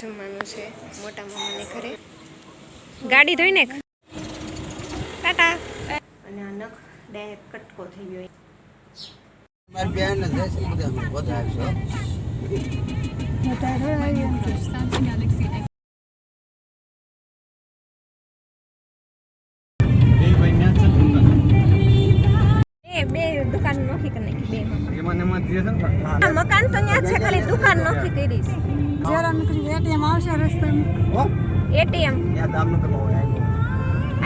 જમવાનું છે મોટા મામાને ઘરે. ગાડી ધોઈને ટાટા. અને આ નખ ડાયરેક્ટ કટકો થઈ ગયો. મારી બેન ને દેશ બધા વધારે છે. બે દુકાન નોખી કરી નાખી બે મકાન તો ત્યાં છે, ખાલી દુકાન નોખી કરી છે. જરા નીકળી એટીએમ આવશે રસ્તામાં. એટીએમ ત્યાં દામનગર માં હોય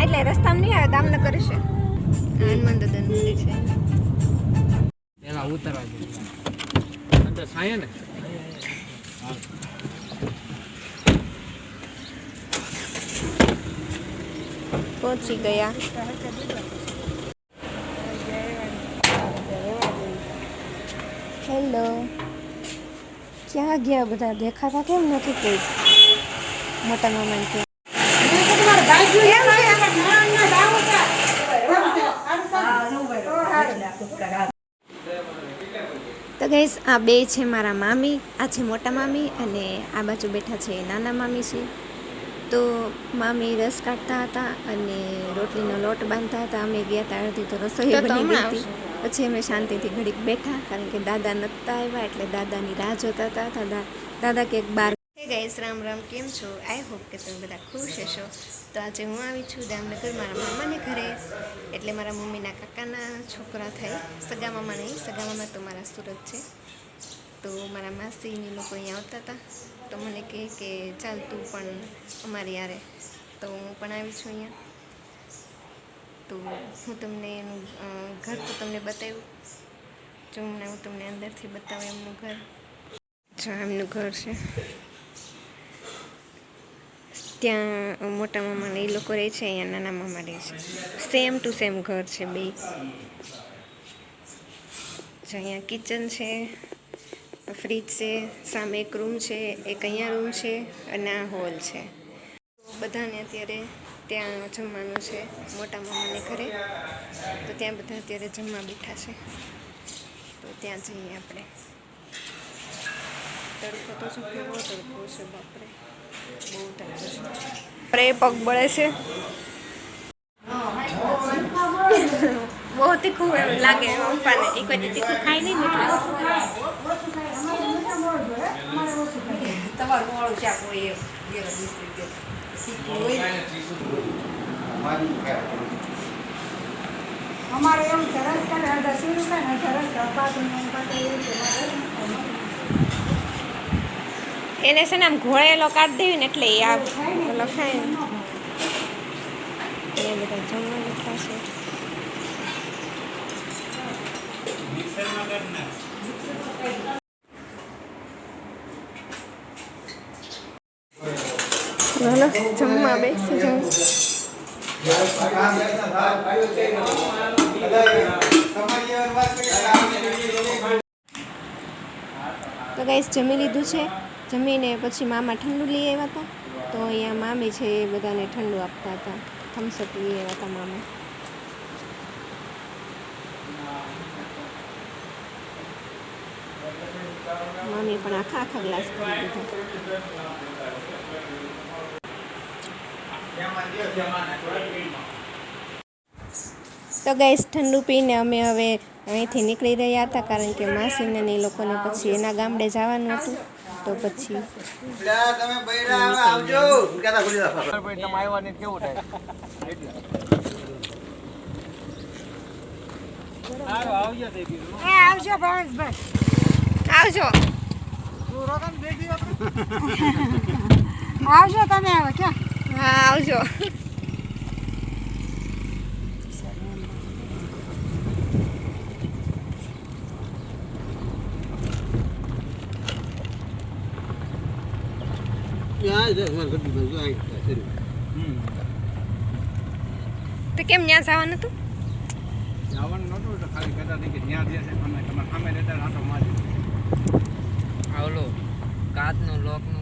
એટલે રસ્તામાં નહીં આવે, દામનગર છે. હનુમાન દાદા મંદિર છે. પેલા ઉતરવા દે અંદર સાયા ને પહોંચી ગયા. હેલો, ક્યાં ગયા બધા? દેખાતા કેમ નથી કોઈ? મોટા મામા કે તો ગઈસ, આ બે છે મારા મામી. આ છે મોટા મામી અને આ બાજુ બેઠા છે નાના મામી છે. તો મામી રસ કાઢતા હતા અને રોટલીનો લોટ બાંધતા હતા. અમે ગયા હતા અડધી તો રસોઈ બની ગઈ હતી. પછી અમે શાંતિથી ઘડીક બેઠા, કારણ કે દાદા નહોતા આવ્યા એટલે દાદાની રાહ જોતા હતા. દાદા કે બાર. હે ગાઈસ, રામ રામ, કેમ છો? આઈ હોપ કે તમે બધા ખુશ હશો. તો આજે હું આવી છું દામનગર મારા મામાને ઘરે, એટલે મારા મમ્મીના કાકાના છોકરા થઈ. સગા મામા નહીં, સગા મામા તો મારા સુરત છે. તો મારા માસીની લોકો અહીંયા આવતા હતા. તો મને કહે કે ચાલ તું પણ અમારી યારે. તો હું પણ આવી છું અહીંયા. તો હું તમને એનું ઘર તો તમને બતાવ્યું. જો હમણાં હું તમને અંદરથી બતાવું એમનું ઘર. જો એમનું ઘર છે. ત્યાં મોટા મામાને એ લોકો રહે છે, અહીંયા નાના મામા રહે છે. સેમ ટુ સેમ ઘર છે બે. જો અહીંયા કિચન છે, ફ્રીજ છે, સામે એક રૂમ છે, એક અહીંયા રૂમ છે અને આ હોલ છે. બધાને અત્યારે ત્યાં જમવાનું છે મોટા મામાને ઘરે. તો ત્યાં બધા અત્યારે જમવા બેઠા છે. તો ત્યાં જઈએ આપણે. તડકો તો શું કેવો તડકો છે બાપરે, બહુ તડકો છે. અરે પગ બળે છે. બહુ તીખું એમ લાગે પપ્પાને. એ કોઈ તીખું ખાઈ નહીં મીઠું. તમારું મોડું ચાક હોય અમારે એવું સરસ કરે શીરું કરે ને સરસ એને છે ને આમ ઘોળેલો કાઢી દેવી ને એટલે એ આ લખાય ને. એ બધા જમવા બેઠા છે. હાલો જમવા બેસી જાઉં. તો ગાઈસ, જમી લીધું છે. જમીને પછી મામા ઠંડુ લઈ આવ્યા હતા. તો અહીંયા મામી છે એ બધાને ઠંડુ આપતા હતા. થમ્સઅપ લઈ આવ્યા હતા મામા. મામી પણ આખા ગ્લાસ પી દીધા. તો ગાઈસ, ઠંડુ પીને અમે હવે અહીંથી નીકળી રહ્યા હતા, કારણ કે માસીને એ લોકોને પછી એના ગામડે જવાનું હતું. તો પછી તમે બૈરા આવજો. કેતા ખુલી રાખો. તમે આવ્યા ને કેવું થાય? આવજો તે બીજું. આવજો ભાવેશભાઈ, આવજો. આવજો તમે. આવો ક્યાં? હા આવજો. તો કેમ ત્યાં જવાનું હતું? જવાનું નહોતું તો ખાલી કહેતા હતી કે ત્યાં જે છે અમે તમારા સામે રહેતા આટો મારી. આવલો કાચનો લોકનો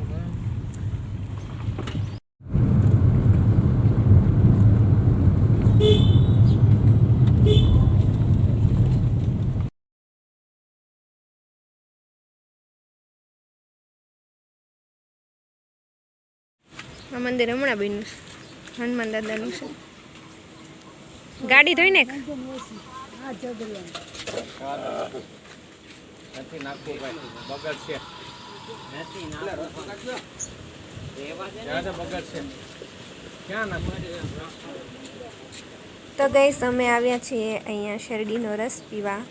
આ મંદિર હમણાં બન્યું છે, હનુમાન દાદાનું છે. ગાડી ધોઈ નાખ. હા જગરિયા નથી નાખવું ભાઈ, બગડશે. નથી નાખવું, બગડશે. ક્યાં નાખવું? તો ગઈસ અમે આવ્યા છીએ અહીંયા શેરડીનો રસ પીવા.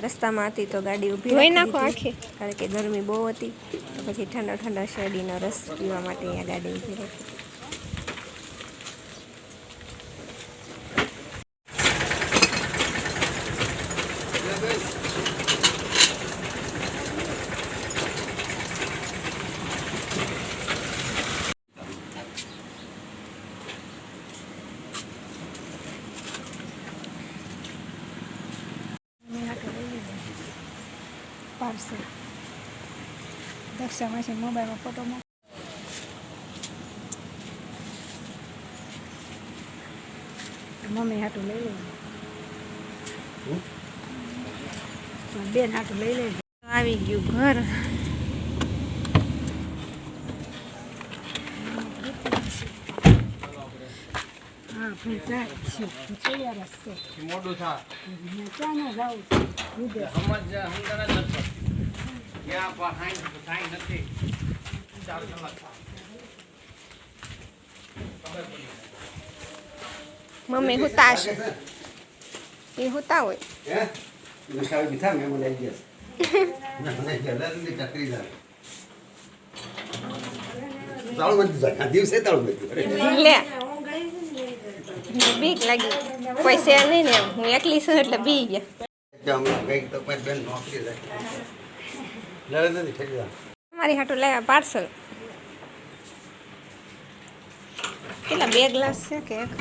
રસ્તામાં હતી તો ગાડી ઊભી રાખી દીધી કારણ કે ગરમી બહુ હતી, તો પછી ઠંડા ઠંડા શેરડીનો રસ પીવા માટે અહીંયા ગાડી ઊભી રાખી. પાર્સલ દક્ષામાં છે મોબાઈલમાં ફોટો મમ્મી હાટું લઈ લેવું, બેન હાટું લઈ લેવું. આવી ગયું ઘર. હા ભાઈ જાય છે તૈયાર જ છે. મોડું થાય. ક્યાં ના જવું છે સમજ સમજણ જ નથી. ક્યાં સાઈ નથી. 4 કલાક મમ્મી હુતા હશે, એ હુતા હોય. હે વિશાળ બીથા મેં મને આવી ગયા મને જલ્દી ચકરી જાય તાળું બંધ જાય દિવસે તાળું બંધ લે બીક લાગી, કોઈ છે નહીં ને, હું એકલી છું એટલે બી ગયા. હમણાં ગઈ તો પછી બેન નોકરી જાય લડે નથી ફરી જાય. મારી હાટું લાવ્યા પાર્સલ. કેટલા 2 ગ્લાસ છે કે એક?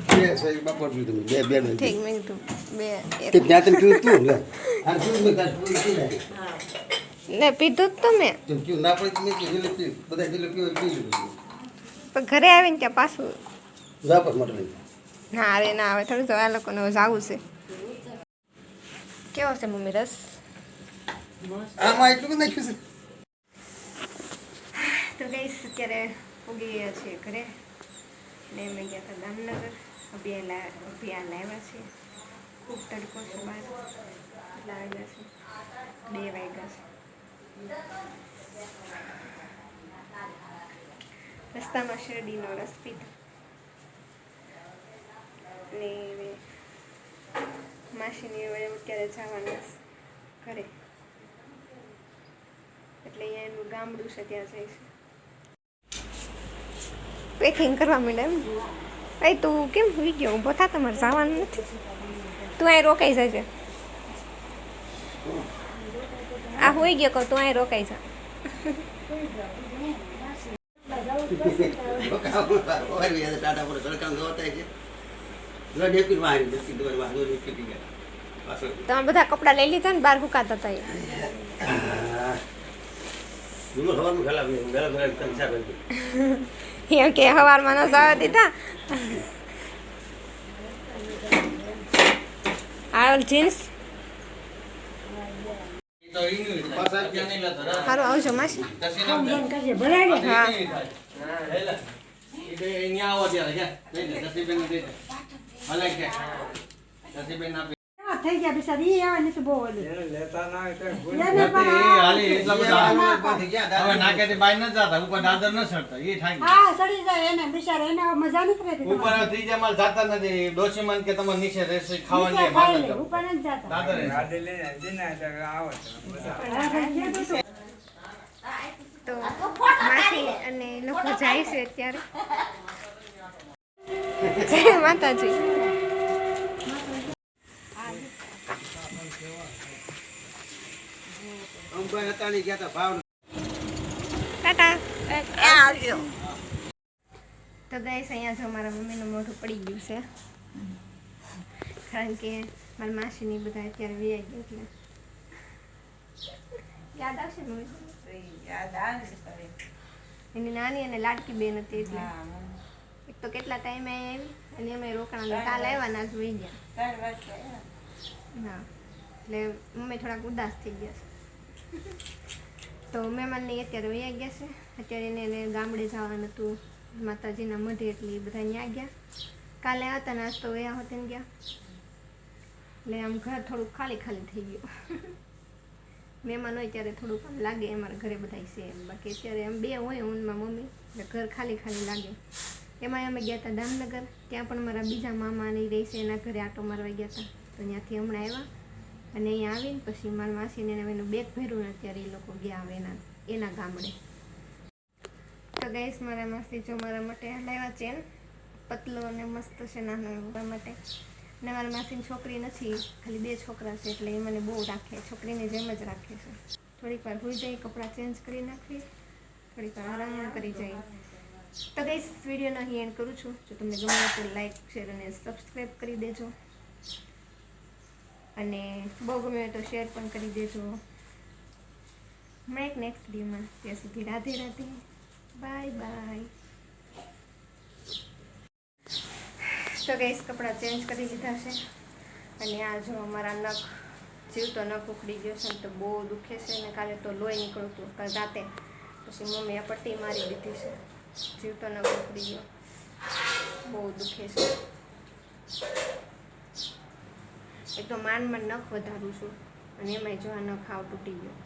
બે છે બપોર પીધું બે નથી ઠીક, મેં કીધું 2 તે ત્યાં તને પીવું તું લે આ શું મેં તાર પૂરી પી લે ને પીધું જ તો મેં, તું ક્યું ના પડી મેં કીધું પી બધા જેટલું પીવું પી લીધું પણ ઘરે આવીને ત્યાં પાછું જા પર મટલી ના અરે ના આવે. થોડું તો આ લોકોને જાવું છે. કેવો છે મમ્મી રસ? આમાં એટલું બધું નાખ્યું છે. તો ગઈશ અત્યારે ઉગી ગયા છીએ ઘરે ને અમે ગયા હતા દામનગર. અભિયાન લાવ્યા છીએ. ખૂબ તડકો છે બહાર. કેટલા વાગ્યા છે? 2 વાગ્યા છે. રસ્તામાં શેરડીનો રસ પીધો ને માસીની અત્યારે જવાના ઘરે, એટલે અહીંયા એનું ગામડું છે ત્યાં જઈશું. પેકિંગ કરવા માંડે એમ. ભાઈ તું કેમ હોઈ ગયો? ઊભો થા, તમારે જવાનું નથી. તું અહીં રોકાઈ જજે. આ હોઈ ગયો કહું, તું અહીં રોકાઈ જા. ટાટા પર સડકામ જોતા છે ડેપી મારી ડેપી દોર વાળો ડેપી ગયા પાછો તમે બધા કપડાં લઈ લીધા ને બહાર હુકાતા હતા એ? દુનો હવાનું ખલાબ નહીં ગરમ ગરમ તમસા બની એમ કે સવારમાં ન જવા દીધા. આ જીન્સ સારું આવજો માસી. હા થઈ ગયા બિચારી એ આવે નથી બહુ ઓલી લેતા ના ગયા નાકે બાઈ ન જતા ઉપર દાદર ન ચડતા એ થાય. હા સડી જાય એને બિચારા એને મજા નથી રહેતી. ઉપર ત્રીજા માલ જતા નથી. ડોસી મન કે તમારે નીચે રહેશે ખાવાની નીચે ખાઈ લે, ઉપર નથી જતા. દાદર તો માસી અને લોકો જાય છે અત્યારે. જય માતાજી. અંબાઈ હતા ની ગયા હતા ભાવ ટાટા. તો ગાઈસ અહીંયા જો મારા મમ્મીનું મોઢું પડી ગયું છે કારણ કે મારા માસીની બધા અત્યારે વ્યાઈ ગયા એટલે યાદ આવશે મમ્મી? એની નાની અને લાડકી બેન હતી એટલે એક તો કેટલા ટાઈમે આવી અને અમે રોકાણા કાલ આવ્યા ના જોઈ ગયા. હા એટલે મમ્મી થોડાક ઉદાસ થઈ ગયા છે. તો મહેમાનની અત્યારે વયા ગયા છે. અત્યારે એને ગામડે જવાનું હતું માતાજીના મઢે, એટલે એ બધા ત્યાં ગયા. કાલે હતા ને આજ તો વયા હોતે ગયા, એટલે આમ ઘર થોડુંક ખાલી ખાલી થઈ ગયું. મહેમાન હોય ત્યારે થોડુંક આમ લાગે અમારા ઘરે બધા છે એમ, બાકી અત્યારે આમ બે હોય ઊનમાં મમ્મી, એટલે ઘર ખાલી ખાલી લાગે. એમાં અમે ગયા હતા દામનગર, ત્યાં પણ મારા બીજા મામા ને રહે છે, એના ઘરે આટો મારવા ગયા હતા. તો ત્યાંથી હમણાં આવ્યા અને અહીંયા આવીને પછી મારા માસીને એનું બેગ ભર્યું ને અત્યારે એ લોકો ગયા આવે એના ગામડે. તો ગાઈસ મારા માસી જો મારા માટે લાવ્યા ચેન, પતલો અને મસ્ત છે નાનો એવા માટે. ને મારા માસીની છોકરી નથી, ખાલી 2 છોકરા છે, એટલે એ મને બહુ રાખે, છોકરીની જેમ જ રાખે છે. થોડીક વાર હોઈ જાય, કપડાં ચેન્જ કરી નાખવી, થોડીક વાર આરામ કરી જાય. તો ગાઈસ વિડીયોનો અહીં એન્ડ કરું છું. જો તમને ગમે તો લાઈક, શેર અને સબસ્ક્રાઈબ કરી દેજો, અને બહુ ગમે તો શેર પણ કરી દેજો. મળે એક નેક્સ્ટ વિડીયોમાં, ત્યાં સુધી રાધે રાધે, બાય બાય. તો ગાઈસ કપડાં ચેન્જ કરી લીધા છે, અને આ જો અમારા નખ, જીવતો નખ ઉખડી ગયો છે ને તો બહુ દુખે છે, ને કાલે તો લોહી નીકળતું હતું કાલે રાતે, પછી મમ્મીએ પટ્ટી મારી દીધી છે, જીવતો નખ ઉખડી ગયો, બહુ દુખે છે. એક તો માંડ નખ વધારું છું, અને એમાંય જો આ નખ આવ તૂટી ગયો.